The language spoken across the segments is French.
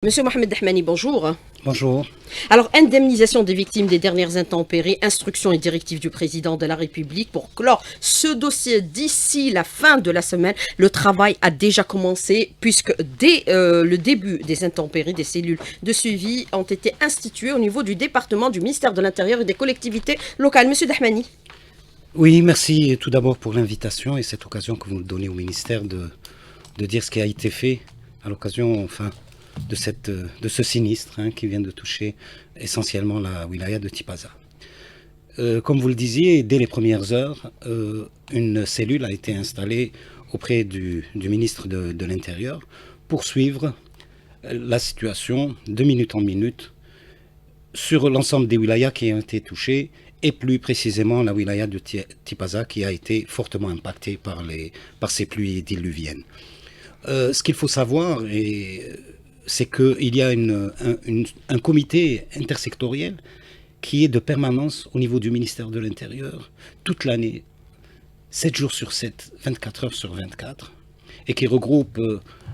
Monsieur Mohamed Dahmani, bonjour. Bonjour. Alors, indemnisation des victimes des dernières intempéries, instructions et directives du président de la République pour clore ce dossier d'ici la fin de la semaine. Le travail a déjà commencé puisque dès le début des intempéries, des cellules de suivi ont été instituées au niveau du département du ministère de l'Intérieur et des collectivités locales. Monsieur Dahmani. Oui, merci tout d'abord pour l'invitation et cette occasion que vous nous donnez au ministère de dire ce qui a été fait à l'occasion, de ce sinistre qui vient de toucher essentiellement la wilaya de Tipaza. Comme vous le disiez, dès les premières heures, une cellule a été installée auprès du ministre de l'Intérieur pour suivre la situation de minute en minute sur l'ensemble des wilayas qui ont été touchés et plus précisément la wilaya de Tipaza qui a été fortement impactée par ces pluies diluviennes. Ce qu'il faut savoir, c'est qu'il y a un comité intersectoriel qui est de permanence au niveau du ministère de l'Intérieur toute l'année, 7 jours sur 7, 24 heures sur 24, et qui regroupe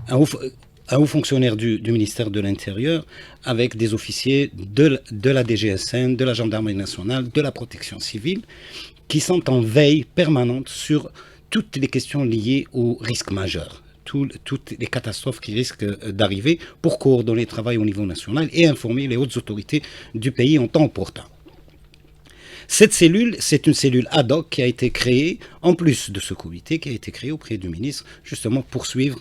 un haut fonctionnaire du ministère de l'Intérieur avec des officiers de la DGSN, de la Gendarmerie nationale, de la protection civile, qui sont en veille permanente sur toutes les questions liées aux risques majeurs, toutes les catastrophes qui risquent d'arriver pour coordonner le travail au niveau national et informer les hautes autorités du pays en temps opportun. Cette cellule, c'est une cellule ad hoc qui a été créée, en plus de ce comité, qui a été créé auprès du ministre, justement pour suivre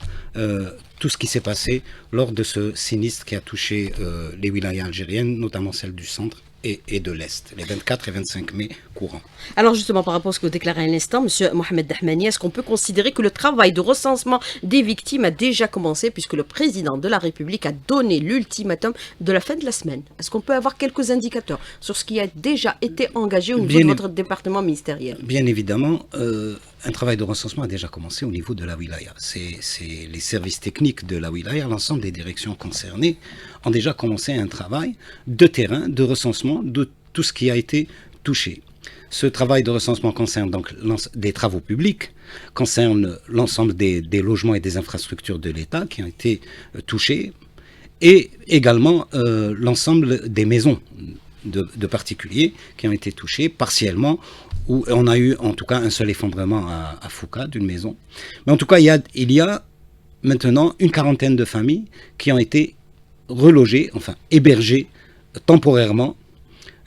tout ce qui s'est passé lors de ce sinistre qui a touché les wilayas algériennes, notamment celles du centre et de l'Est, les 24 et 25 mai courants. Alors justement, par rapport à ce que vous déclarez à l'instant, Monsieur Mohamed Dahmani, est-ce qu'on peut considérer que le travail de recensement des victimes a déjà commencé puisque le président de la République a donné l'ultimatum de la fin de la semaine? Est-ce qu'on peut avoir quelques indicateurs sur ce qui a déjà été engagé au niveau de votre département ministériel? Bien évidemment, un travail de recensement a déjà commencé au niveau de la wilaya. C'est les services techniques de la wilaya, l'ensemble des directions concernées ont déjà commencé un travail de terrain, de recensement de tout ce qui a été touché. Ce travail de recensement concerne donc des travaux publics, concerne l'ensemble des logements et des infrastructures de l'État qui ont été touchés, et également l'ensemble des maisons de particuliers qui ont été touchés partiellement, où on a eu en tout cas un seul effondrement à Fouca d'une maison. Mais en tout cas, il y a maintenant une quarantaine de familles qui ont été relogées, enfin hébergées temporairement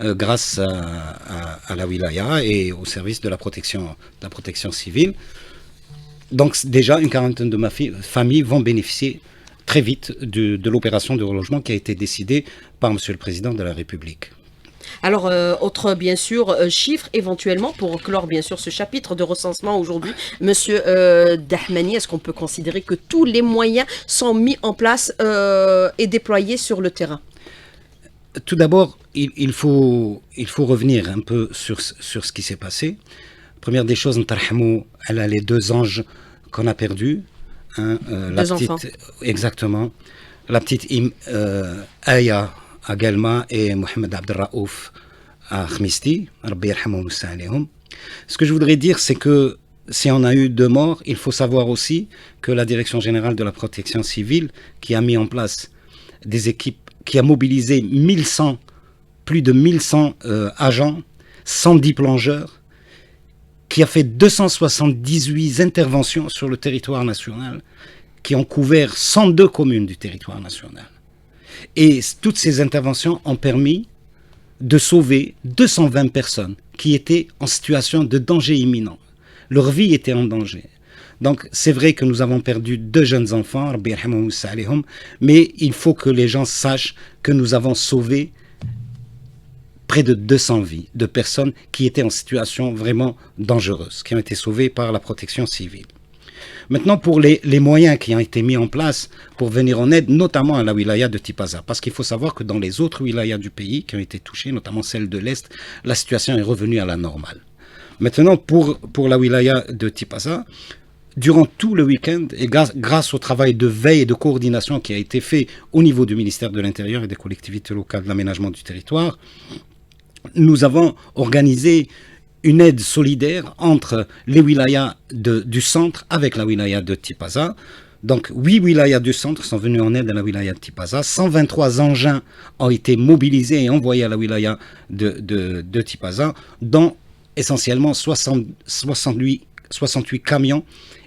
grâce à la wilaya et au service de la protection civile. Donc déjà, une quarantaine de familles vont bénéficier très vite de l'opération de relogement qui a été décidée par Monsieur le Président de la République. Alors, autre, bien sûr, chiffre éventuellement pour clore, bien sûr, ce chapitre de recensement aujourd'hui. Monsieur Dahmani, est-ce qu'on peut considérer que tous les moyens sont mis en place et déployés sur le terrain? Tout d'abord, il faut revenir un peu sur ce qui s'est passé. Première des choses, elle a les 2 anges qu'on a perdus. Deux enfants. Exactement. La petite Aya à Galma et Mohamed Abdelraouf à Khmisti. Ce que je voudrais dire, c'est que si on a eu 2 morts, il faut savoir aussi que la Direction générale de la protection civile, qui a mis en place des équipes, qui a mobilisé plus de 1100 agents, 110 plongeurs, qui a fait 278 interventions sur le territoire national, qui ont couvert 102 communes du territoire national. Et toutes ces interventions ont permis de sauver 220 personnes qui étaient en situation de danger imminent. Leur vie était en danger. Donc c'est vrai que nous avons perdu 2 jeunes enfants, mais il faut que les gens sachent que nous avons sauvé près de 200 vies de personnes qui étaient en situation vraiment dangereuse, qui ont été sauvées par la protection civile. Maintenant, pour les moyens qui ont été mis en place pour venir en aide, notamment à la wilaya de Tipaza, parce qu'il faut savoir que dans les autres wilayas du pays qui ont été touchées, notamment celle de l'Est, la situation est revenue à la normale. Maintenant, pour la wilaya de Tipaza, durant tout le week-end, et grâce au travail de veille et de coordination qui a été fait au niveau du ministère de l'Intérieur et des collectivités locales de l'aménagement du territoire, nous avons organisé une aide solidaire entre les wilayas du centre avec la wilaya de Tipaza Donc 8 wilayas du centre sont venus en aide à la wilaya de Tipaza. 123 engins ont été mobilisés et envoyés à la wilaya de Tipaza, dont essentiellement 68 camions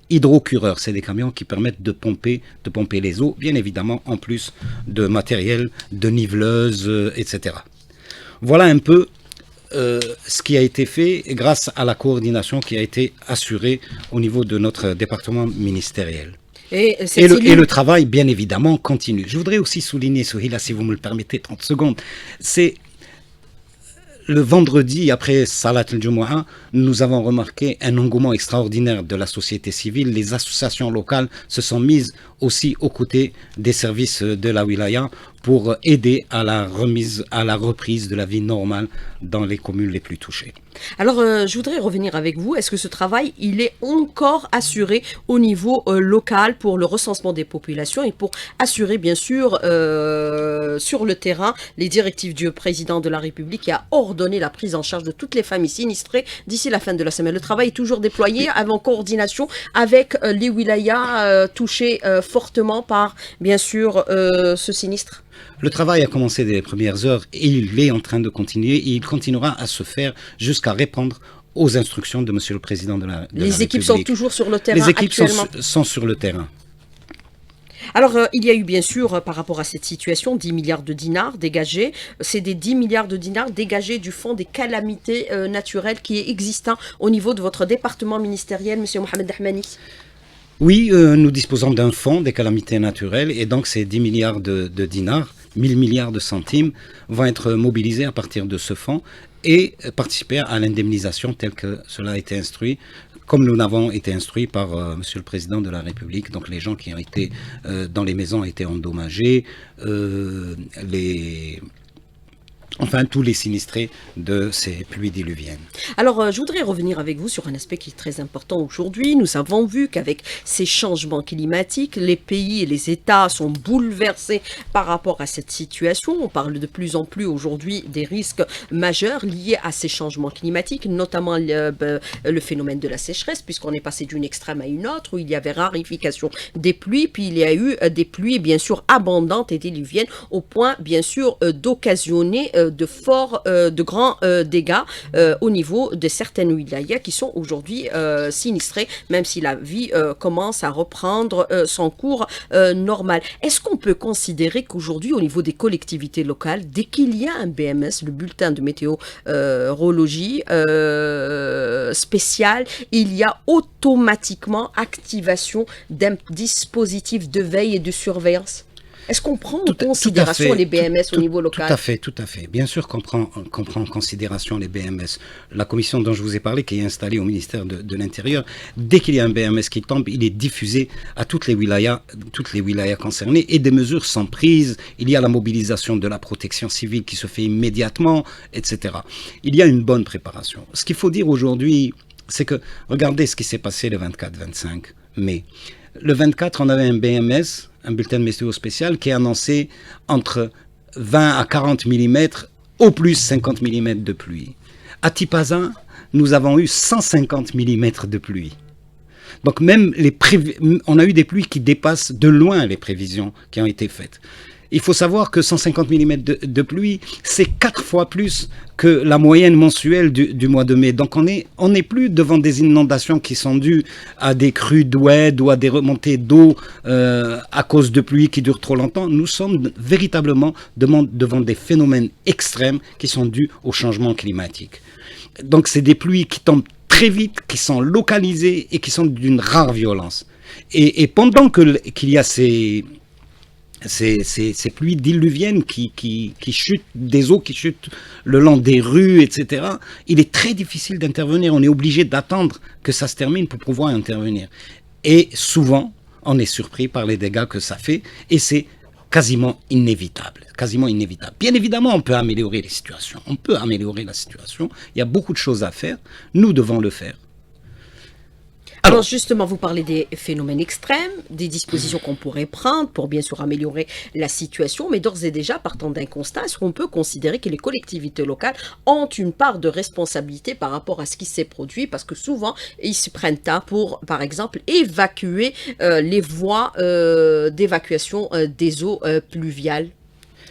hydrocureurs. C'est des camions qui permettent de pomper les eaux, bien évidemment, en plus de matériel, de niveleuses, etc. Voilà un peu ce qui a été fait grâce à la coordination qui a été assurée au niveau de notre département ministériel. Et le travail, bien évidemment, continue. Je voudrais aussi souligner, Souhila, si vous me le permettez, 30 secondes, c'est le vendredi, après Salat al-Jumu'ah, nous avons remarqué un engouement extraordinaire de la société civile. Les associations locales se sont mises aussi aux côtés des services de la wilaya pour aider à la reprise de la vie normale dans les communes les plus touchées. Alors, je voudrais revenir avec vous. Est-ce que ce travail, il est encore assuré au niveau local pour le recensement des populations et pour assurer, bien sûr, sur le terrain, les directives du président de la République qui a ordonné la prise en charge de toutes les familles sinistrées d'ici la fin de la semaine? Le travail est toujours déployé en coordination avec les wilayas touchés fortement par, bien sûr, ce sinistre? Le travail a commencé dès les premières heures et il est en train de continuer et il continuera à se faire jusqu'à répondre aux instructions de Monsieur le Président de la République. Les équipes sont toujours sur le terrain actuellement? Les équipes sont sur le terrain. Alors, il y a eu bien sûr, par rapport à cette situation, 10 milliards de dinars dégagés. C'est des 10 milliards de dinars dégagés du fonds des calamités naturelles qui est existant au niveau de votre département ministériel, Monsieur Mohamed Dahmani. Oui, nous disposons d'un fonds des calamités naturelles et donc ces 10 milliards de dinars, 1000 milliards de centimes, vont être mobilisés à partir de ce fonds et participer à l'indemnisation telle que cela a été instruit, comme nous l'avons été instruits par Monsieur le Président de la République. Donc les gens qui ont été dans les maisons ont été endommagés, enfin tous les sinistrés de ces pluies diluviennes. Alors, je voudrais revenir avec vous sur un aspect qui est très important aujourd'hui. Nous avons vu qu'avec ces changements climatiques, les pays et les États sont bouleversés par rapport à cette situation. On parle de plus en plus aujourd'hui des risques majeurs liés à ces changements climatiques, notamment le phénomène de la sécheresse, puisqu'on est passé d'une extrême à une autre, où il y avait rarification des pluies, puis il y a eu des pluies bien sûr abondantes et diluviennes, au point bien sûr d'occasionner de grands dégâts au niveau de certaines wilayas qui sont aujourd'hui sinistrées, même si la vie commence à reprendre son cours normal. Est-ce qu'on peut considérer qu'aujourd'hui, au niveau des collectivités locales, dès qu'il y a un BMS, le bulletin de météorologie spécial, il y a automatiquement activation d'un dispositif de veille et de surveillance? Est-ce qu'on prend en considération les BMS au niveau local? Tout à fait. Bien sûr qu'on prend en considération les BMS. La commission dont je vous ai parlé, qui est installée au ministère de l'Intérieur, dès qu'il y a un BMS qui tombe, il est diffusé à toutes les wilayas concernées et des mesures sont prises. Il y a la mobilisation de la protection civile qui se fait immédiatement, etc. Il y a une bonne préparation. Ce qu'il faut dire aujourd'hui, c'est que, regardez ce qui s'est passé le 24-25 mai. Le 24, on avait un BMS, un bulletin de météo spécial, qui est annoncé entre 20 à 40 mm, au plus 50 mm de pluie. À Tipaza, nous avons eu 150 mm de pluie. Donc même on a eu des pluies qui dépassent de loin les prévisions qui ont été faites. Il faut savoir que 150 mm de pluie, c'est 4 fois plus que la moyenne mensuelle du mois de mai. Donc on n'est plus devant des inondations qui sont dues à des crues d'oued ou à des remontées d'eau à cause de pluies qui durent trop longtemps. Nous sommes véritablement devant des phénomènes extrêmes qui sont dus au changement climatique. Donc c'est des pluies qui tombent très vite, qui sont localisées et qui sont d'une rare violence. Et pendant qu'il y a ces pluies diluviennes qui chutent, des eaux qui chutent le long des rues, etc., il est très difficile d'intervenir. On est obligé d'attendre que ça se termine pour pouvoir intervenir. Et souvent, on est surpris par les dégâts que ça fait, et c'est quasiment inévitable. Bien évidemment, on peut améliorer les situations. On peut améliorer la situation. Il y a beaucoup de choses à faire. Nous devons le faire. Alors justement, vous parlez des phénomènes extrêmes, des dispositions qu'on pourrait prendre pour bien sûr améliorer la situation, mais d'ores et déjà, partant d'un constat, est-ce qu'on peut considérer que les collectivités locales ont une part de responsabilité par rapport à ce qui s'est produit, parce que souvent, ils se prennent à pour, par exemple, évacuer les voies d'évacuation des eaux pluviales.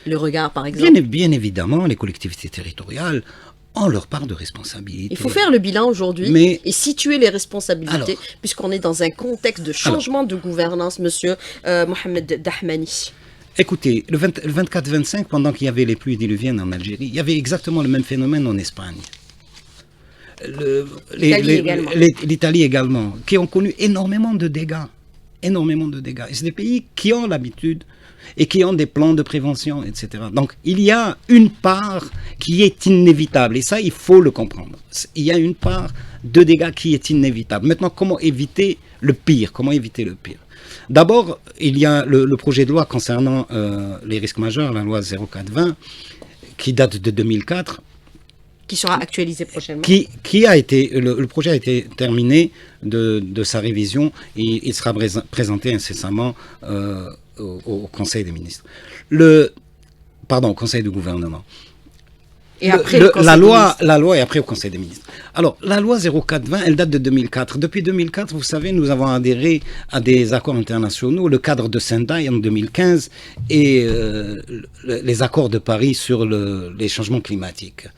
Le regard, par exemple. Bien évidemment, les collectivités territoriales ont leur part de responsabilité. Il faut faire le bilan aujourd'hui et situer les responsabilités, puisqu'on est dans un contexte de changement de gouvernance, monsieur Mohamed Dahmani. Écoutez, le 24-25, pendant qu'il y avait les pluies diluviennes en Algérie, il y avait exactement le même phénomène en Espagne. L'Italie également, qui ont connu énormément de dégâts. Énormément de dégâts. Et c'est des pays qui ont l'habitude et qui ont des plans de prévention, etc. Donc, il y a une part qui est inévitable, et ça, il faut le comprendre. Il y a une part de dégâts qui est inévitable. Maintenant, comment éviter le pire? D'abord, il y a le projet de loi concernant les risques majeurs, la loi 04-20, qui date de 2004, qui sera actualisé prochainement. Le projet a été terminé de sa révision et il sera présenté incessamment au Conseil des ministres. Au Conseil du gouvernement. Et après la loi est après au Conseil des ministres. Alors, la loi 04-20, elle date de 2004. Depuis 2004, vous savez, nous avons adhéré à des accords internationaux, le cadre de Sendai en 2015 et les accords de Paris sur les changements climatiques.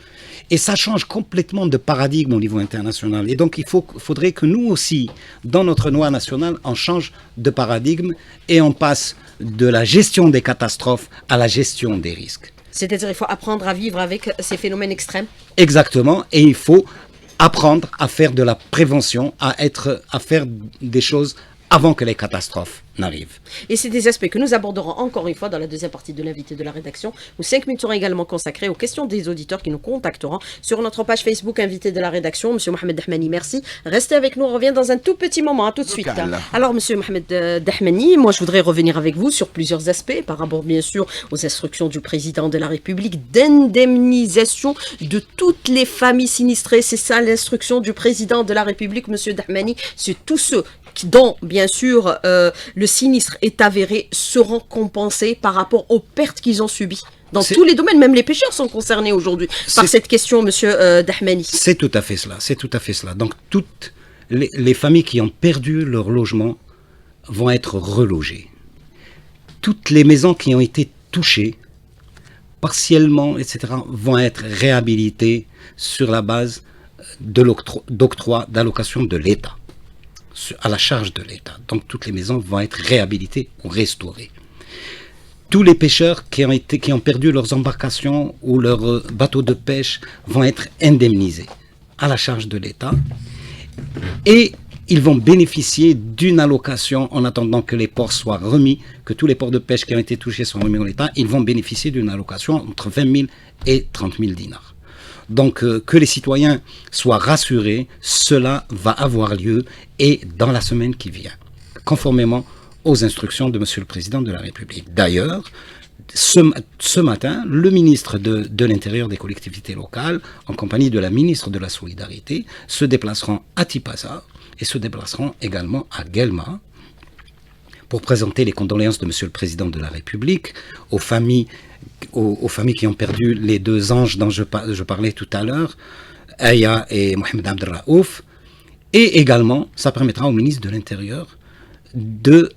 Et ça change complètement de paradigme au niveau international. Et donc, faudrait que nous aussi, dans notre loi nationale, on change de paradigme et on passe de la gestion des catastrophes à la gestion des risques. C'est-à-dire qu'il faut apprendre à vivre avec ces phénomènes extrêmes. Exactement. Et il faut apprendre à faire de la prévention, à faire des choses avant que les catastrophes n'arrivent. Et c'est des aspects que nous aborderons encore une fois dans la deuxième partie de l'invité de la rédaction, où 5 minutes seront également consacrées aux questions des auditeurs qui nous contacteront sur notre page Facebook invité de la rédaction. Monsieur Mohamed Dahmani, merci. Restez avec nous, on revient dans un tout petit moment, à tout de suite. Alors, monsieur Mohamed Dahmani, moi je voudrais revenir avec vous sur plusieurs aspects, par rapport bien sûr aux instructions du président de la République d'indemnisation de toutes les familles sinistrées. C'est ça l'instruction du président de la République, monsieur Dahmani. C'est tous ceux dont, bien sûr, le sinistre est avéré, seront compensés par rapport aux pertes qu'ils ont subies. Dans tous les domaines, même les pêcheurs sont concernés aujourd'hui par cette question, monsieur Dahmani. C'est tout à fait cela. Donc, toutes les familles qui ont perdu leur logement vont être relogées. Toutes les maisons qui ont été touchées, partiellement, etc., vont être réhabilitées sur la base d'octroi d'allocation de l'État, à la charge de l'État. Donc toutes les maisons vont être réhabilitées ou restaurées. Tous les pêcheurs qui ont perdu leurs embarcations ou leurs bateaux de pêche vont être indemnisés à la charge de l'État et ils vont bénéficier d'une allocation en attendant que les ports soient remis, que tous les ports de pêche qui ont été touchés soient remis à l'État. Ils vont bénéficier d'une allocation entre 20 000 et 30 000 dinars. Donc, que les citoyens soient rassurés, cela va avoir lieu et dans la semaine qui vient, conformément aux instructions de Monsieur le Président de la République. D'ailleurs, ce matin, le ministre de l'Intérieur des collectivités locales, en compagnie de la ministre de la Solidarité, se déplaceront à Tipasa et se déplaceront également à Guelma pour présenter les condoléances de Monsieur le Président de la République aux familles qui ont perdu les deux anges dont je parlais tout à l'heure, Aya et Mohamed Abdelraouf. Et également, ça permettra au ministre de l'Intérieur de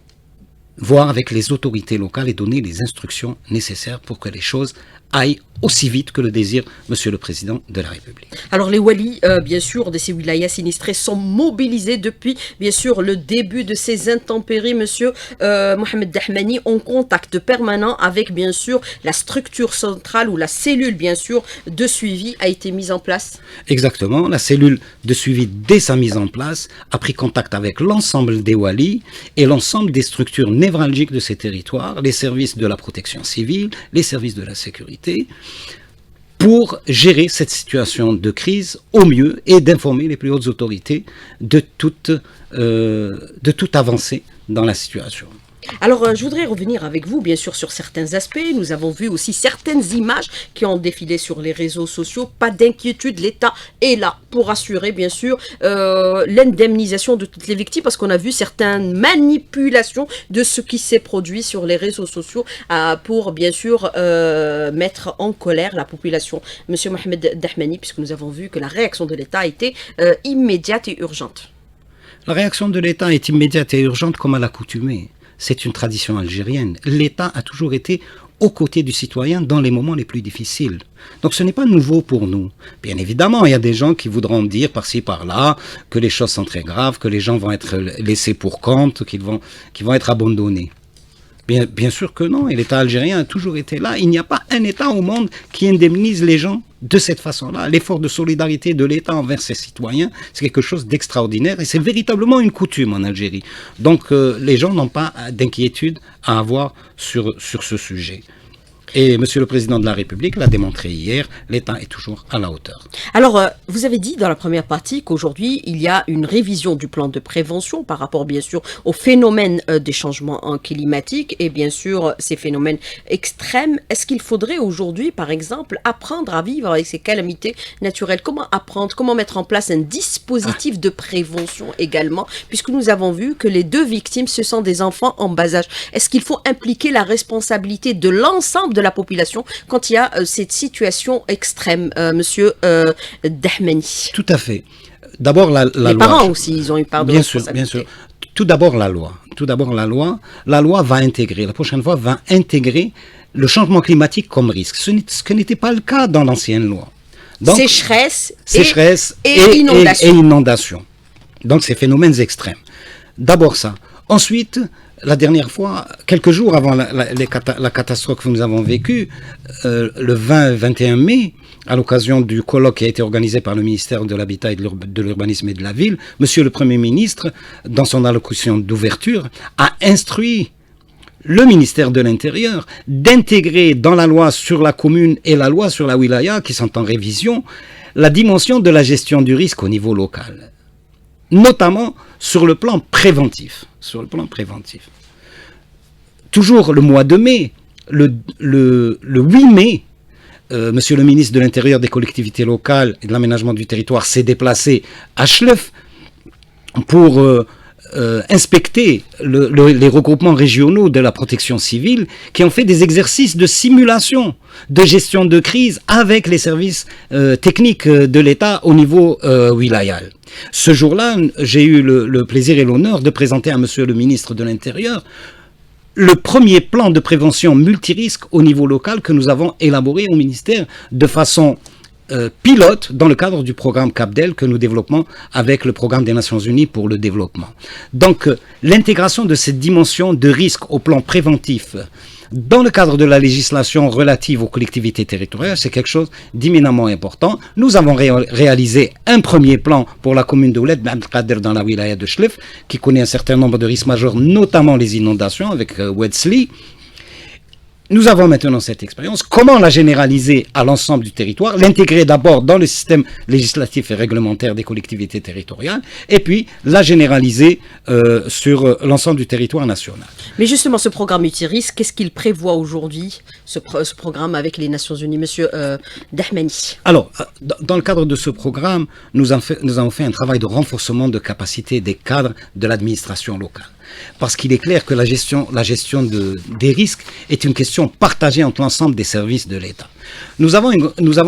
voir avec les autorités locales et donner les instructions nécessaires pour que les choses aillent aussi vite que le désire Monsieur le Président de la République. Alors les walis, bien sûr, de ces wilayas sinistrés sont mobilisés depuis, bien sûr, le début de ces intempéries. Monsieur Mohamed Dahmani, en contact permanent avec, bien sûr, la structure centrale ou la cellule, bien sûr, de suivi a été mise en place. Exactement. La cellule de suivi, dès sa mise en place, a pris contact avec l'ensemble des walis et l'ensemble des structures névralgiques de ces territoires, les services de la protection civile, les services de la sécurité, pour gérer cette situation de crise au mieux et d'informer les plus hautes autorités de toute avancée dans la situation. Alors, je voudrais revenir avec vous, bien sûr, sur certains aspects. Nous avons vu aussi certaines images qui ont défilé sur les réseaux sociaux. Pas d'inquiétude, l'État est là pour assurer, bien sûr, l'indemnisation de toutes les victimes, parce qu'on a vu certaines manipulations de ce qui s'est produit sur les réseaux sociaux pour, bien sûr, mettre en colère la population. Monsieur Mohamed Dahmani, puisque nous avons vu que la réaction de l'État a été immédiate et urgente. La réaction de l'État est immédiate et urgente comme à l'accoutumée. C'est une tradition algérienne. L'État a toujours été aux côtés du citoyen dans les moments les plus difficiles. Donc ce n'est pas nouveau pour nous. Bien évidemment, il y a des gens qui voudront dire par-ci par-là que les choses sont très graves, que les gens vont être laissés pour compte, qu'ils vont être abandonnés. Bien sûr que non, et l'État algérien a toujours été là. Il n'y a pas un État au monde qui indemnise les gens de cette façon-là. L'effort de solidarité de l'État envers ses citoyens, c'est quelque chose d'extraordinaire et c'est véritablement une coutume en Algérie. Donc les gens n'ont pas d'inquiétude à avoir sur ce sujet. Et Monsieur le Président de la République l'a démontré hier, l'État est toujours à la hauteur. Alors, vous avez dit dans la première partie qu'aujourd'hui, il y a une révision du plan de prévention par rapport, bien sûr, au phénomène des changements climatiques et, bien sûr, ces phénomènes extrêmes. Est-ce qu'il faudrait aujourd'hui, par exemple, apprendre à vivre avec ces calamités naturelles? Comment apprendre, comment mettre en place un dispositif de prévention également, puisque nous avons vu que les 2 victimes, ce sont des enfants en bas âge. Est-ce qu'il faut impliquer la responsabilité de l'ensemble de la population quand il y a cette situation extrême, monsieur Dahmani? Tout à fait. D'abord la loi. Les parents aussi, ils ont une part de responsabilité. Bien sûr. Tout d'abord la loi. La loi va intégrer, la prochaine fois va intégrer le changement climatique comme risque. Ce que n'était pas le cas dans l'ancienne loi. Donc, sécheresse et inondation. Donc ces phénomènes extrêmes. D'abord ça. Ensuite, la dernière fois, quelques jours avant la catastrophe que nous avons vécue, le 20-21 mai, à l'occasion du colloque qui a été organisé par le ministère de l'Habitat et de l'Urbanisme et de la Ville, Monsieur le Premier ministre, dans son allocution d'ouverture, a instruit le ministère de l'Intérieur d'intégrer dans la loi sur la commune et la loi sur la wilaya, qui sont en révision, la dimension de la gestion du risque au niveau local, notamment sur le plan préventif. Toujours le mois de mai, le 8 mai, Monsieur le ministre de l'Intérieur, des collectivités locales et de l'aménagement du territoire s'est déplacé à Chlef pour inspecter les regroupements régionaux de la protection civile qui ont fait des exercices de simulation de gestion de crise avec les services techniques de l'État au niveau wilayal. Ce jour-là, j'ai eu le plaisir et l'honneur de présenter à Monsieur le ministre de l'Intérieur le premier plan de prévention multirisque au niveau local que nous avons élaboré au ministère de façon pilote dans le cadre du programme CAPDEL que nous développons avec le programme des Nations Unies pour le développement. Donc l'intégration de cette dimension de risque au plan préventif dans le cadre de la législation relative aux collectivités territoriales, c'est quelque chose d'éminemment important. Nous avons réalisé un premier plan pour la commune de Ouled Ben Abdelkader dans la wilaya de Chlef, qui connaît un certain nombre de risques majeurs, notamment les inondations avec Wetzli. Nous avons maintenant cette expérience. Comment la généraliser à l'ensemble du territoire? L'intégrer d'abord dans le système législatif et réglementaire des collectivités territoriales, et puis la généraliser sur l'ensemble du territoire national. Mais justement, ce programme multirisque, qu'est-ce qu'il prévoit aujourd'hui, ce programme avec les Nations Unies, Monsieur Dahmani? Alors, dans le cadre de ce programme, nous avons fait un travail de renforcement de capacité des cadres de l'administration locale. Parce qu'il est clair que la gestion des risques est une question partagée entre l'ensemble des services de l'État. Nous avons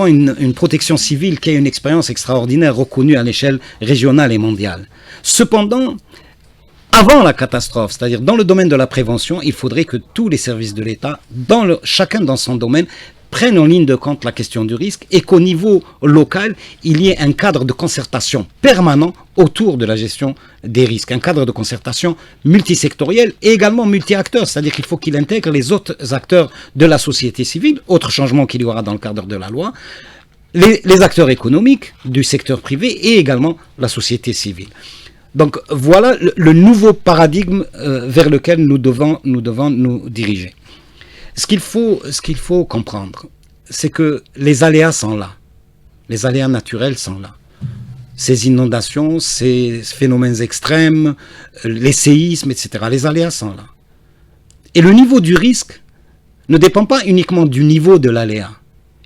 une protection civile qui a une expérience extraordinaire reconnue à l'échelle régionale et mondiale. Cependant, avant la catastrophe, c'est-à-dire dans le domaine de la prévention, il faudrait que tous les services de l'État, chacun dans son domaine, prennent en ligne de compte la question du risque et qu'au niveau local, il y ait un cadre de concertation permanent autour de la gestion des risques, un cadre de concertation multisectoriel et également multi-acteurs, c'est-à-dire qu'il faut qu'il intègre les autres acteurs de la société civile, autre changement qu'il y aura dans le cadre de la loi, les acteurs économiques du secteur privé et également la société civile. Donc voilà le nouveau paradigme vers lequel nous devons nous diriger. Ce qu'il faut comprendre, c'est que les aléas sont là. Les aléas naturels sont là. Ces inondations, ces phénomènes extrêmes, les séismes, etc. Les aléas sont là. Et le niveau du risque ne dépend pas uniquement du niveau de l'aléa.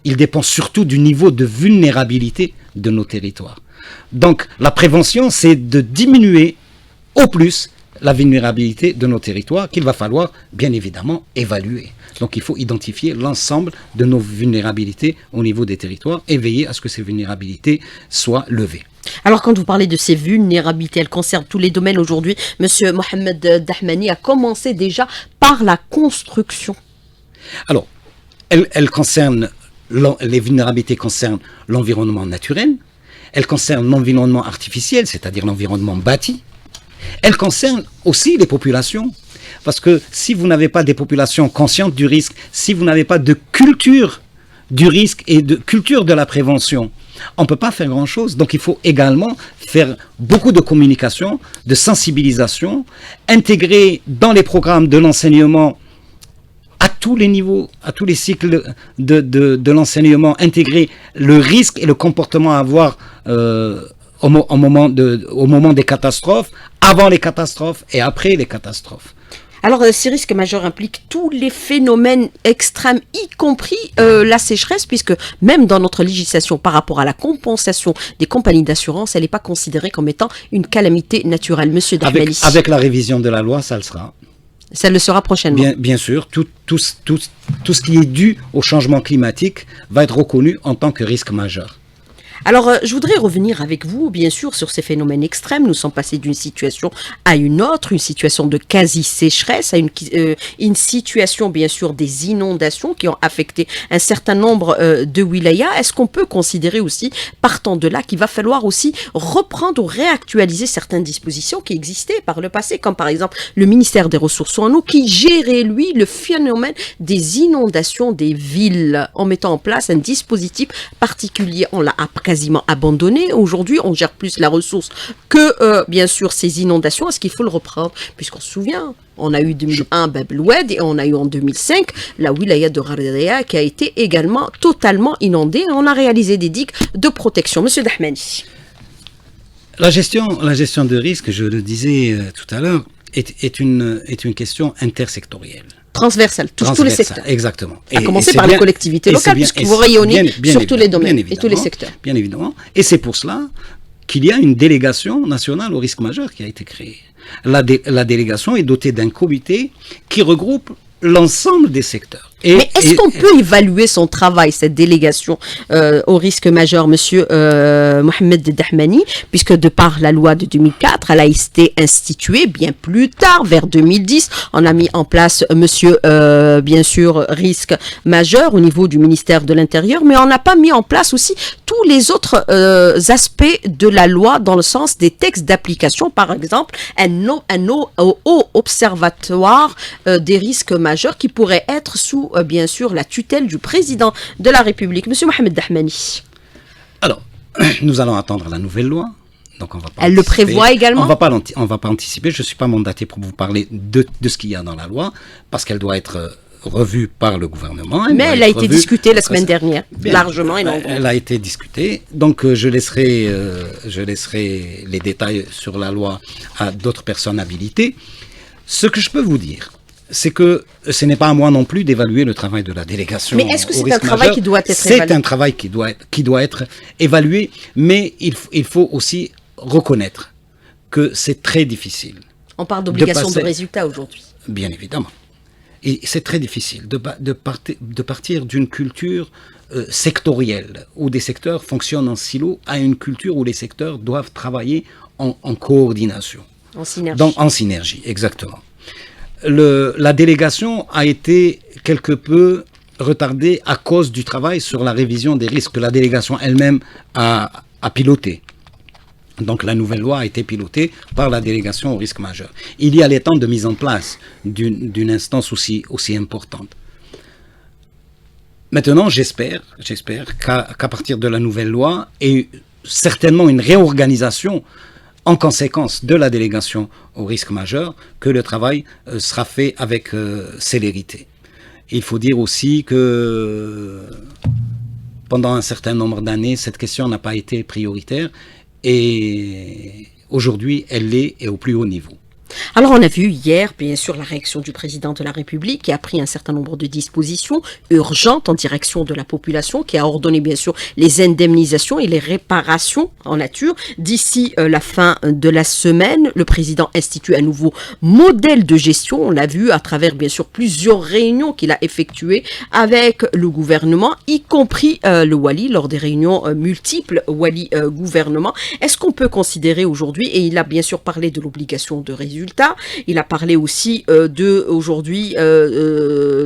Il dépend surtout du niveau de vulnérabilité de nos territoires. Donc la prévention, c'est de diminuer au plus la vulnérabilité de nos territoires qu'il va falloir bien évidemment évaluer. Donc il faut identifier l'ensemble de nos vulnérabilités au niveau des territoires et veiller à ce que ces vulnérabilités soient levées. Alors, quand vous parlez de ces vulnérabilités, elles concernent tous les domaines aujourd'hui. Monsieur Mohamed Dahmani a commencé déjà par la construction. Alors, les vulnérabilités concernent l'environnement naturel, elles concernent l'environnement artificiel, c'est-à-dire l'environnement bâti, elles concernent aussi les populations. Parce que si vous n'avez pas des populations conscientes du risque, si vous n'avez pas de culture du risque et de culture de la prévention, on ne peut pas faire grand-chose. Donc il faut également faire beaucoup de communication, de sensibilisation, intégrer dans les programmes de l'enseignement à tous les niveaux, à tous les cycles de l'enseignement, intégrer le risque et le comportement à avoir au moment des catastrophes, avant les catastrophes et après les catastrophes. Alors, ces risques majeurs impliquent tous les phénomènes extrêmes, y compris la sécheresse, puisque même dans notre législation par rapport à la compensation des compagnies d'assurance, elle n'est pas considérée comme étant une calamité naturelle. Monsieur Dahmani. Avec la révision de la loi, ça le sera. Ça le sera prochainement. Bien sûr, tout ce qui est dû au changement climatique va être reconnu en tant que risque majeur. Alors, je voudrais revenir avec vous, bien sûr, sur ces phénomènes extrêmes. Nous sommes passés d'une situation à une autre, une situation de quasi-sécheresse, à une situation, bien sûr, des inondations qui ont affecté un certain nombre de wilayas. Est-ce qu'on peut considérer aussi, partant de là, qu'il va falloir aussi reprendre ou réactualiser certaines dispositions qui existaient par le passé, comme par exemple le ministère des Ressources en eau, qui gérait, lui, le phénomène des inondations des villes, en mettant en place un dispositif particulier. On l'a quasiment abandonné. Aujourd'hui, on gère plus la ressource que, bien sûr, ces inondations. Est-ce qu'il faut le reprendre? Puisqu'on se souvient, on a eu 2001 Bab el-Oued et on a eu en 2005 la wilaya de Ghardaïa qui a été également totalement inondée. On a réalisé des digues de protection. Monsieur Dahmani. La gestion de risque, je le disais tout à l'heure, est une question intersectorielle. Transversale, touche tous les secteurs. Exactement. À commencer par les collectivités locales, puisque vous rayonnez sur tous les domaines et tous les secteurs. Bien évidemment. Et c'est pour cela qu'il y a une délégation nationale au risque majeur qui a été créée. La délégation est dotée d'un comité qui regroupe l'ensemble des secteurs. Mais est-ce qu'on peut évaluer son travail, cette délégation au risque majeur, monsieur Mohamed Dahmani, puisque de par la loi de 2004, elle a été instituée bien plus tard, vers 2010. On a mis en place, monsieur, bien sûr, risque majeur au niveau du ministère de l'Intérieur, mais on n'a pas mis en place aussi tous les autres aspects de la loi dans le sens des textes d'application, par exemple, un haut observatoire des risques majeurs qui pourrait être sous bien sûr la tutelle du président de la République. Monsieur Mohamed Dahmani. Alors, nous allons attendre la nouvelle loi. Donc on va pas Elle le prévoit également? On va pas anticiper. Je ne suis pas mandaté pour vous parler de ce qu'il y a dans la loi, parce qu'elle doit être revue par le gouvernement. Mais elle a été discutée la semaine dernière, largement et longuement. Elle a été discutée. Donc je laisserai les détails sur la loi à d'autres personnes habilitées. Ce que je peux vous dire, c'est que ce n'est pas à moi non plus d'évaluer le travail de la délégation. Mais est-ce que c'est un travail qui doit être évalué? C'est un travail qui doit être évalué, mais il faut aussi reconnaître que c'est très difficile. On parle d'obligation de résultat aujourd'hui. Bien évidemment. Et c'est très difficile de partir d'une culture sectorielle, où des secteurs fonctionnent en silo, à une culture où les secteurs doivent travailler en coordination. En synergie. Donc, en synergie, exactement. La délégation a été quelque peu retardée à cause du travail sur la révision des risques que la délégation elle-même a piloté. Donc la nouvelle loi a été pilotée par la délégation au risque majeur. Il y a les temps de mise en place d'une instance aussi importante. Maintenant, j'espère qu'à partir de la nouvelle loi et certainement une réorganisation en conséquence de la délégation au risque majeur, que le travail sera fait avec célérité. Il faut dire aussi que pendant un certain nombre d'années, cette question n'a pas été prioritaire et aujourd'hui, elle l'est et au plus haut niveau. Alors, on a vu hier, bien sûr, la réaction du président de la République qui a pris un certain nombre de dispositions urgentes en direction de la population, qui a ordonné, bien sûr, les indemnisations et les réparations en nature. D'ici la fin de la semaine, le président institue un nouveau modèle de gestion. On l'a vu à travers, bien sûr, plusieurs réunions qu'il a effectuées avec le gouvernement, y compris le Wali, lors des réunions multiples Wali-gouvernement. Est-ce qu'on peut considérer aujourd'hui, et il a bien sûr parlé de l'obligation de résultat, il a parlé aussi aujourd'hui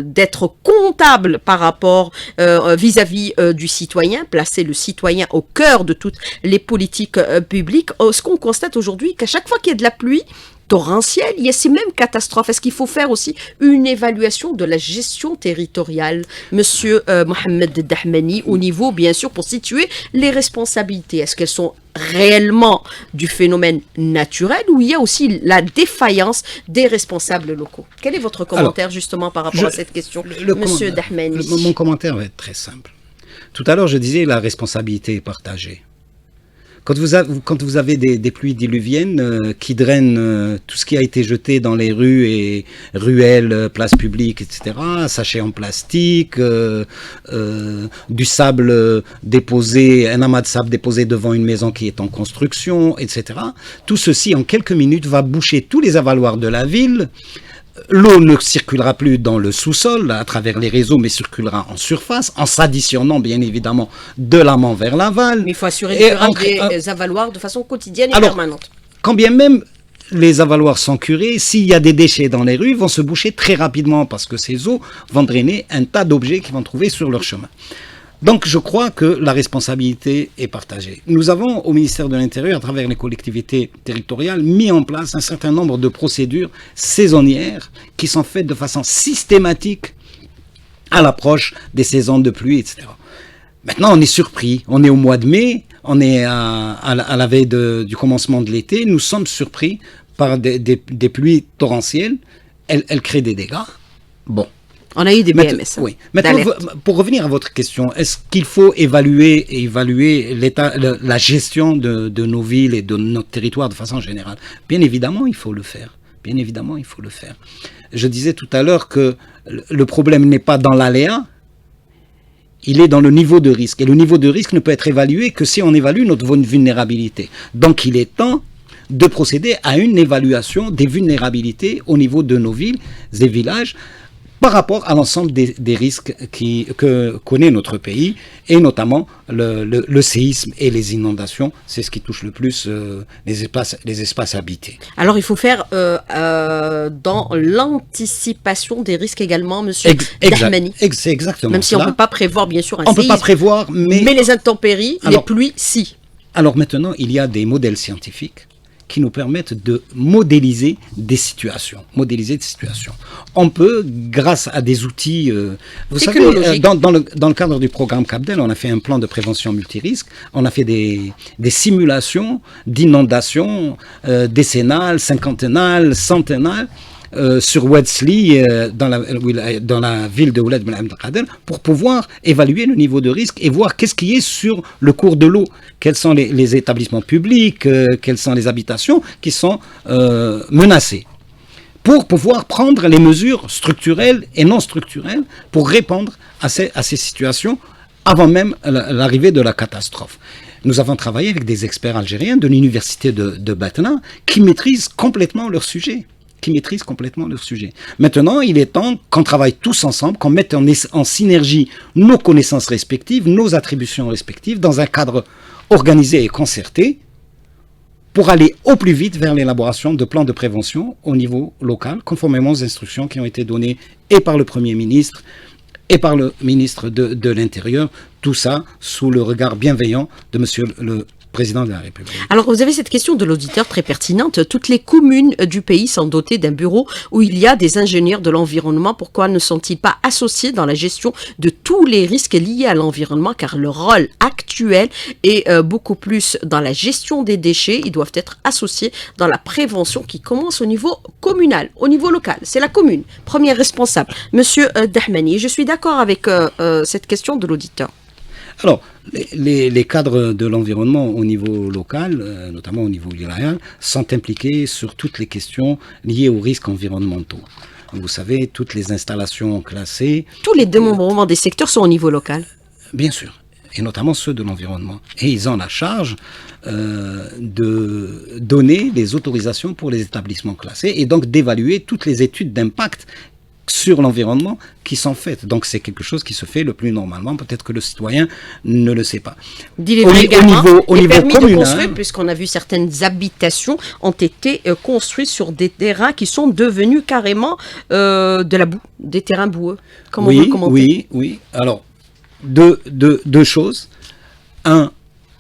d'être comptable par rapport vis-à-vis du citoyen, placer le citoyen au cœur de toutes les politiques publiques. Ce qu'on constate aujourd'hui, qu'à chaque fois qu'il y a de la pluie torrentielle, il y a ces mêmes catastrophes. Est-ce qu'il faut faire aussi une évaluation de la gestion territoriale, Monsieur Mohamed Dahmani, au niveau, bien sûr, pour situer les responsabilités? Est-ce qu'elles sont réellement du phénomène naturel ou il y a aussi la défaillance des responsables locaux? Quel est votre commentaire justement par rapport à cette question, Monsieur Dahmani? Mon commentaire va être très simple. Tout à l'heure, je disais la responsabilité est partagée. Quand vous avez des pluies diluviennes qui drainent tout ce qui a été jeté dans les rues et ruelles, places publiques, etc., sachets en plastique, du sable déposé, un amas de sable déposé devant une maison qui est en construction, etc., tout ceci en quelques minutes va boucher tous les avaloirs de la ville. L'eau ne circulera plus dans le sous-sol à travers les réseaux, mais circulera en surface, en s'additionnant bien évidemment de l'amont vers l'aval. Mais il faut assurer des avaloirs de façon quotidienne et permanente. Quand bien même les avaloirs sont curés, s'il y a des déchets dans les rues, ils vont se boucher très rapidement parce que ces eaux vont drainer un tas d'objets qu'ils vont trouver sur leur chemin. Donc je crois que la responsabilité est partagée. Nous avons au ministère de l'Intérieur, à travers les collectivités territoriales, mis en place un certain nombre de procédures saisonnières qui sont faites de façon systématique à l'approche des saisons de pluie, etc. Maintenant, on est surpris. On est au mois de mai, on est à la veille du commencement de l'été. Nous sommes surpris par des pluies torrentielles. Elles créent des dégâts. Bon. On a eu des BMS. Oui. Maintenant, pour revenir à votre question, est-ce qu'il faut évaluer la gestion de nos villes et de notre territoire de façon générale? Bien évidemment, il faut le faire. Bien évidemment, il faut le faire. Je disais tout à l'heure que le problème n'est pas dans l'aléa, il est dans le niveau de risque. Et le niveau de risque ne peut être évalué que si on évalue notre vulnérabilité. Donc, il est temps de procéder à une évaluation des vulnérabilités au niveau de nos villes et villages, par rapport à l'ensemble des risques que connaît notre pays, et notamment le séisme et les inondations. C'est ce qui touche le plus les espaces habités. Alors il faut faire dans l'anticipation des risques également, Monsieur Dahmani. C'est exactement. Même si on ne peut pas prévoir, bien sûr, un séisme. On ne peut pas prévoir, mais les intempéries, les pluies, si. Alors maintenant, il y a des modèles scientifiques qui nous permettent de modéliser des situations. On peut, grâce à des outils... vous savez, dans le cadre du programme CAPDEL, on a fait un plan de prévention multirisque, on a fait des simulations d'inondations décennales, cinquantennales, centennales, sur Wedsley, dans la ville de Ouled Ben Abdelkader, pour pouvoir évaluer le niveau de risque et voir qu'est-ce qui est sur le cours de l'eau. Quels sont les établissements publics, quelles sont les habitations qui sont menacées. Pour pouvoir prendre les mesures structurelles et non structurelles pour répondre à ces situations avant même l'arrivée de la catastrophe. Nous avons travaillé avec des experts algériens de l'université de Batna qui maîtrisent complètement leur sujet. Maintenant, il est temps qu'on travaille tous ensemble, qu'on mette en synergie nos connaissances respectives, nos attributions respectives, dans un cadre organisé et concerté, pour aller au plus vite vers l'élaboration de plans de prévention au niveau local, conformément aux instructions qui ont été données et par le Premier ministre et par le ministre de l'Intérieur, tout ça sous le regard bienveillant de Monsieur le Président de la République. Alors, vous avez cette question de l'auditeur très pertinente. Toutes les communes du pays sont dotées d'un bureau où il y a des ingénieurs de l'environnement. Pourquoi ne sont-ils pas associés dans la gestion de tous les risques liés à l'environnement? Car leur rôle actuel est beaucoup plus dans la gestion des déchets. Ils doivent être associés dans la prévention qui commence au niveau communal, au niveau local. C'est la commune, premier responsable. Monsieur Dahmani, je suis d'accord avec cette question de l'auditeur. Alors, les cadres de l'environnement au niveau local, notamment au niveau wilaya, sont impliqués sur toutes les questions liées aux risques environnementaux. Vous savez, toutes les installations classées. Tous les démembrements des secteurs sont au niveau local. Bien sûr, et notamment ceux de l'environnement. Et ils ont la charge de donner les autorisations pour les établissements classés et donc d'évaluer toutes les études d'impact sur l'environnement qui sont faites. Donc c'est quelque chose qui se fait le plus normalement. Peut-être que le citoyen ne le sait pas. Dis-les également, au les niveau permis communal, de construire, puisqu'on a vu certaines habitations ont été construites sur des terrains qui sont devenus carrément de la boue, des terrains boueux. Comment vous le commentez? Oui. Alors, deux choses. Un,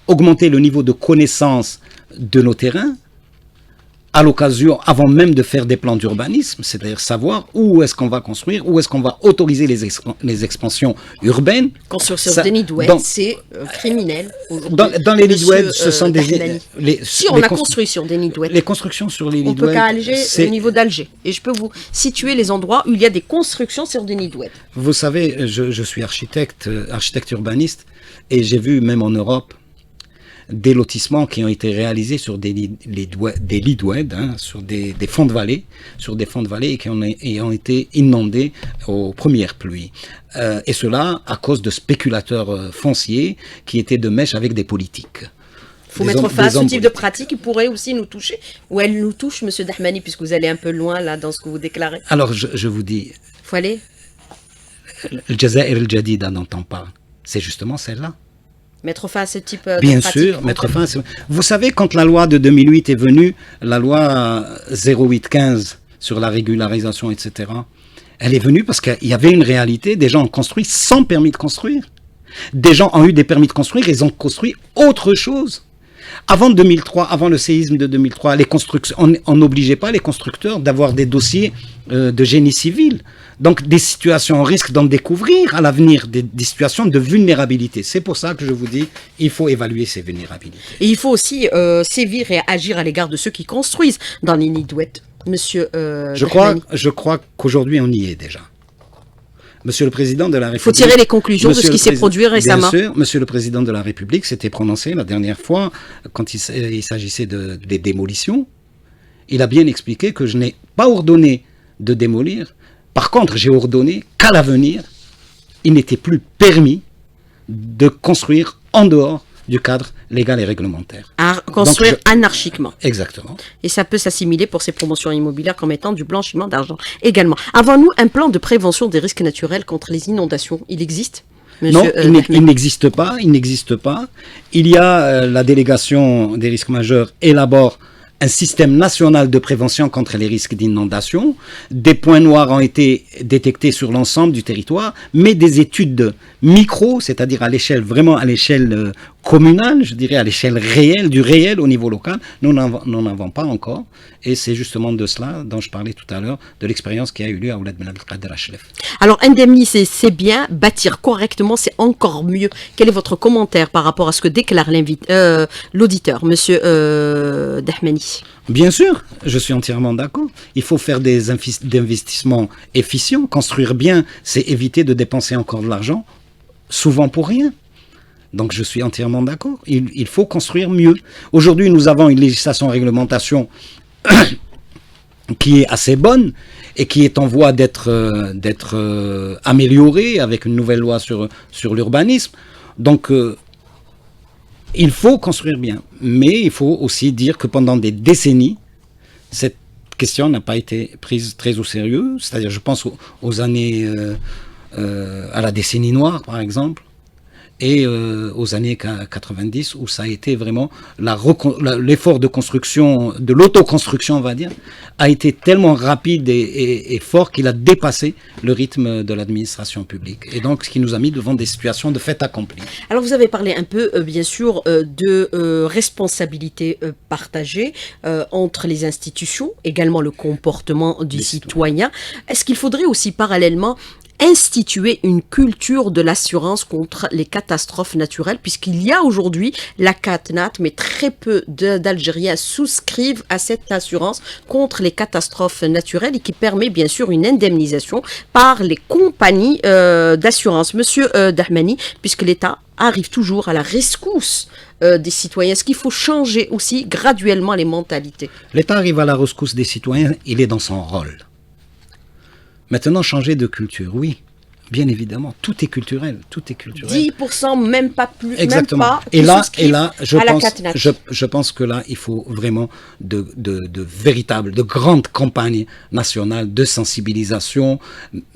augmenter le niveau de connaissance de nos terrains à l'occasion, avant même de faire des plans d'urbanisme, c'est-à-dire savoir où est-ce qu'on va construire, où est-ce qu'on va autoriser les expansions urbaines. Construire sur des nids d'oued, c'est criminel. Dans les nids d'oued, ce sont des... Si on a construit sur des nids d'oued, les constructions sur les nids on peut qu'à Alger, au niveau d'Alger. Et je peux vous situer les endroits où il y a des constructions sur des nids d'oued. Vous savez, je suis architecte urbaniste, et j'ai vu même en Europe des lotissements qui ont été réalisés sur des lits d'oued, sur des fonds de vallée, et qui ont été inondés aux premières pluies. Et cela à cause de spéculateurs fonciers qui étaient de mèche avec des politiques. Il faut mettre fin à ce type de pratique qui pourrait aussi nous toucher, ou elle nous touche, M. Dahmani, puisque vous allez un peu loin là dans ce que vous déclarez. Alors je vous dis, il faut aller. Le Jazair el-Jadida dont on parle, c'est justement celle-là. Mettre fin à ce type de Bien pratique. sûr, mettre fin à ce... Vous savez, quand la loi de 2008 est venue, la loi 0815 sur la régularisation, etc., elle est venue parce qu'il y avait une réalité, des gens ont construit sans permis de construire. Des gens ont eu des permis de construire, ils ont construit autre chose. Avant 2003, avant le séisme de 2003, on n'obligeait pas les constructeurs d'avoir des dossiers de génie civil. Donc des situations, on risque d'en découvrir à l'avenir, des situations de vulnérabilité. C'est pour ça que je vous dis, il faut évaluer ces vulnérabilités. Et il faut aussi sévir et agir à l'égard de ceux qui construisent dans les nids d'oued, monsieur Je crois qu'aujourd'hui on y est déjà. Monsieur le Président de la République... Il faut tirer les conclusions de ce qui s'est produit récemment. Bien sûr, Monsieur le Président de la République s'était prononcé la dernière fois, quand il s'agissait des démolitions. Il a bien expliqué que je n'ai pas ordonné de démolir. Par contre, j'ai ordonné qu'à l'avenir, il n'était plus permis de construire en dehors du cadre légal et réglementaire. À construire anarchiquement. Exactement. Et ça peut s'assimiler pour ces promotions immobilières comme étant du blanchiment d'argent également. Avons-nous un plan de prévention des risques naturels contre les inondations? Il existe, monsieur? Non, il n'existe pas. Il y a la délégation des risques majeurs élabore un système national de prévention contre les risques d'inondation. Des points noirs ont été détectés sur l'ensemble du territoire, mais des études micro, c'est-à-dire vraiment à l'échelle communale, je dirais à l'échelle réelle, du réel au niveau local, nous n'en avons pas encore. Et c'est justement de cela dont je parlais tout à l'heure, de l'expérience qui a eu lieu à Ouled Ben Abdelkader Achlef. Alors, indemniser, c'est bien, bâtir correctement, c'est encore mieux. Quel est votre commentaire par rapport à ce que déclare l'auditeur, monsieur Dahmani? Bien sûr, je suis entièrement d'accord. Il faut faire des investissements efficients. Construire bien, c'est éviter de dépenser encore de l'argent, souvent pour rien. Donc je suis entièrement d'accord. Il faut construire mieux. Aujourd'hui, nous avons une législation réglementation qui est assez bonne et qui est en voie d'être améliorée avec une nouvelle loi sur l'urbanisme. Donc il faut construire bien. Mais il faut aussi dire que pendant des décennies, cette question n'a pas été prise très au sérieux. C'est-à-dire, je pense aux années, à la décennie noire, par exemple, et aux années 90, où ça a été vraiment l'effort de construction, de l'autoconstruction, on va dire, a été tellement rapide et fort qu'il a dépassé le rythme de l'administration publique. Et donc, ce qui nous a mis devant des situations de fait accompli. Alors, vous avez parlé un peu, bien sûr, de responsabilité partagée entre les institutions, également le comportement du citoyen. Est-ce qu'il faudrait aussi parallèlement instituer une culture de l'assurance contre les catastrophes naturelles, puisqu'il y a aujourd'hui la CatNat, mais très peu d'Algériens souscrivent à cette assurance contre les catastrophes naturelles et qui permet bien sûr une indemnisation par les compagnies d'assurance. Monsieur Dahmani, puisque l'État arrive toujours à la rescousse des citoyens, est-ce qu'il faut changer aussi graduellement les mentalités? L'État arrive à la rescousse des citoyens, il est dans son rôle. Maintenant, changer de culture, oui, bien évidemment, tout est culturel, tout est culturel. 10%, même pas plus, Exactement. même pas. Et là, Je je pense que là, il faut vraiment de grandes campagnes nationales de sensibilisation,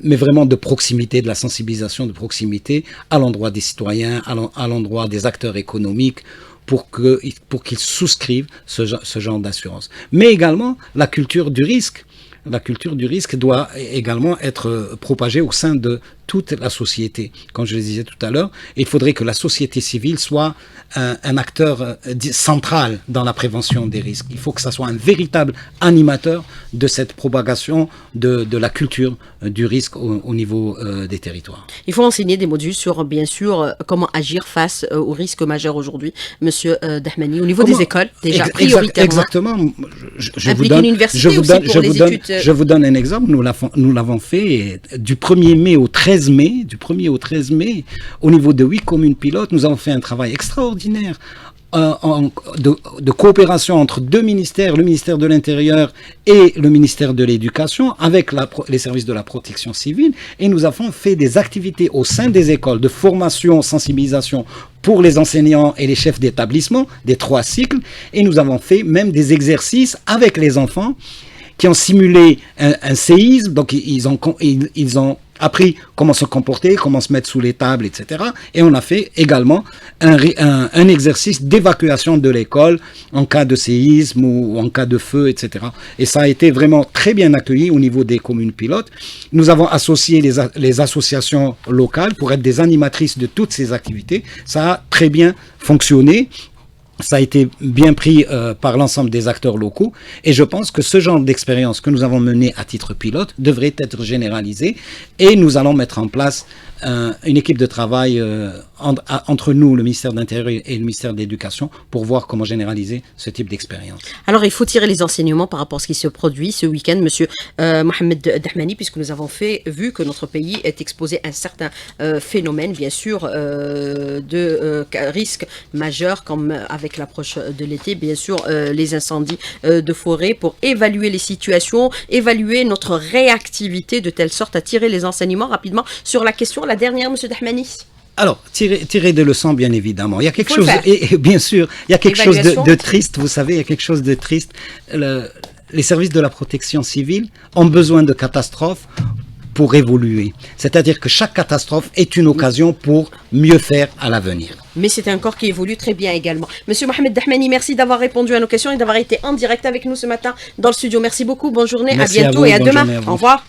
mais vraiment de proximité, de la sensibilisation de proximité à l'endroit des citoyens, à l'endroit des acteurs économiques, pour qu'ils souscrivent ce genre d'assurance. Mais également la culture du risque. La culture du risque doit également être propagée au sein de toute la société. Comme je le disais tout à l'heure, il faudrait que la société civile soit un acteur central dans la prévention des risques. Il faut que ça soit un véritable animateur de cette propagation de la culture du risque au niveau des territoires. Il faut enseigner des modules sur, bien sûr, comment agir face aux risques majeurs aujourd'hui, Monsieur Dahmani, au niveau des écoles, déjà prioritairement. Exactement. Je vous donne un exemple. Nous l'avons fait du 1er mai au 13 mai, au niveau de 8 communes pilotes. Nous avons fait un travail extraordinaire de coopération entre deux ministères, le ministère de l'Intérieur et le ministère de l'Éducation, avec les services de la protection civile, et nous avons fait des activités au sein des écoles de formation, sensibilisation pour les enseignants et les chefs d'établissement, des 3 cycles, et nous avons fait même des exercices avec les enfants qui ont simulé un séisme, donc ils ont appris comment se comporter, comment se mettre sous les tables, etc. Et on a fait également un exercice d'évacuation de l'école en cas de séisme ou en cas de feu, etc. Et ça a été vraiment très bien accueilli au niveau des communes pilotes. Nous avons associé les associations locales pour être des animatrices de toutes ces activités. Ça a très bien fonctionné. Ça a été bien pris par l'ensemble des acteurs locaux, et je pense que ce genre d'expérience que nous avons menée à titre pilote devrait être généralisé, et nous allons mettre en place une équipe de travail entre nous, le ministère de l'Intérieur et le ministère de l'Éducation, pour voir comment généraliser ce type d'expérience. Alors, il faut tirer les enseignements par rapport à ce qui se produit ce week-end, Monsieur Mohamed Dahmani, puisque nous avons vu que notre pays est exposé à un certain phénomène, bien sûr, de risques majeurs, comme avec l'approche de l'été, bien sûr, les incendies de forêt, pour évaluer les situations, évaluer notre réactivité, de telle sorte à tirer les enseignements rapidement sur la question, la dernière, Monsieur Dahmani. Alors, tirer des leçons, bien évidemment. Il y a quelque chose, et bien sûr, il y a quelque chose de triste, vous savez, il y a quelque chose de triste. Les services de la protection civile ont besoin de catastrophes pour évoluer. C'est-à-dire que chaque catastrophe est une occasion pour mieux faire à l'avenir. Mais c'est un corps qui évolue très bien également. Monsieur Mohamed Dahmani, merci d'avoir répondu à nos questions et d'avoir été en direct avec nous ce matin dans le studio. Merci beaucoup, bonne journée, à bientôt et à demain. Au revoir.